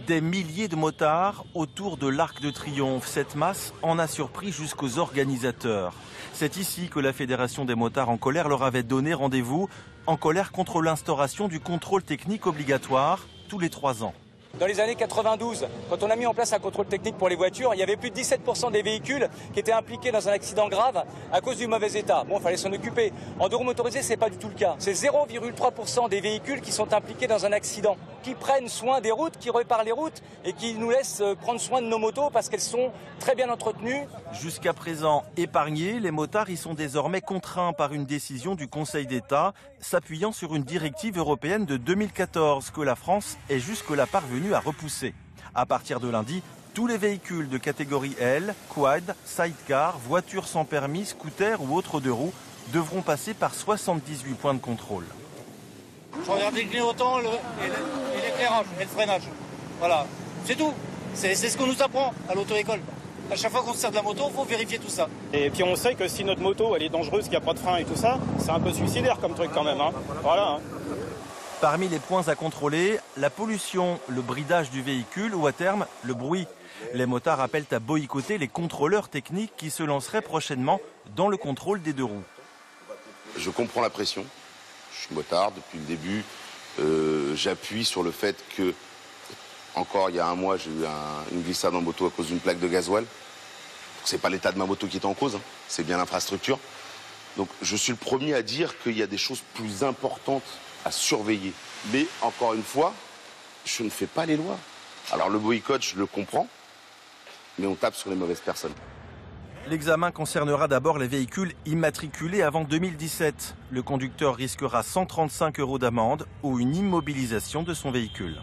Des milliers de motards autour de l'Arc de Triomphe. Cette masse en a surpris jusqu'aux organisateurs. C'est ici que la Fédération des motards en colère leur avait donné rendez-vous, en colère contre l'instauration du contrôle technique obligatoire tous les 3 ans. Dans les années 92, quand on a mis en place un contrôle technique pour les voitures, il y avait plus de 17% des véhicules qui étaient impliqués dans un accident grave à cause du mauvais état. Bon, il fallait s'en occuper. En deux roues motorisées, c'est pas du tout le cas. C'est 0,3% des véhicules qui sont impliqués dans un accident, qui prennent soin des routes, qui réparent les routes et qui nous laissent prendre soin de nos motos parce qu'elles sont très bien entretenues. Jusqu'à présent épargnés, les motards y sont désormais contraints par une décision du Conseil d'État, s'appuyant sur une directive européenne de 2014 que la France est jusque-là parvenue à repousser. À partir de lundi, tous les véhicules de catégorie L, quad, sidecar, voitures sans permis, scooters ou autres deux roues devront passer par 78 points de contrôle. Je regarde les clignotants et l'éclairage et le freinage. Voilà, c'est tout. C'est ce qu'on nous apprend à l'auto-école. À chaque fois qu'on se sert de la moto, il faut vérifier tout ça. Et puis on sait que si notre moto elle est dangereuse, qu'il n'y a pas de frein et tout ça, c'est un peu suicidaire comme truc quand même. Hein. Voilà. Hein. Parmi les points à contrôler, la pollution, le bridage du véhicule ou à terme, le bruit. Les motards appellent à boycotter les contrôleurs techniques qui se lanceraient prochainement dans le contrôle des deux roues. Je comprends la pression. Je suis motard depuis le début. J'appuie sur le fait que, encore il y a un mois, j'ai eu une glissade en moto à cause d'une plaque de gasoil. C'est pas l'état de ma moto qui est en cause, hein. C'est bien l'infrastructure. Donc je suis le premier à dire qu'il y a des choses plus importantes à surveiller. Mais encore une fois, je ne fais pas les lois. Alors le boycott, je le comprends, mais on tape sur les mauvaises personnes. L'examen concernera d'abord les véhicules immatriculés avant 2017. Le conducteur risquera 135 € d'amende ou une immobilisation de son véhicule.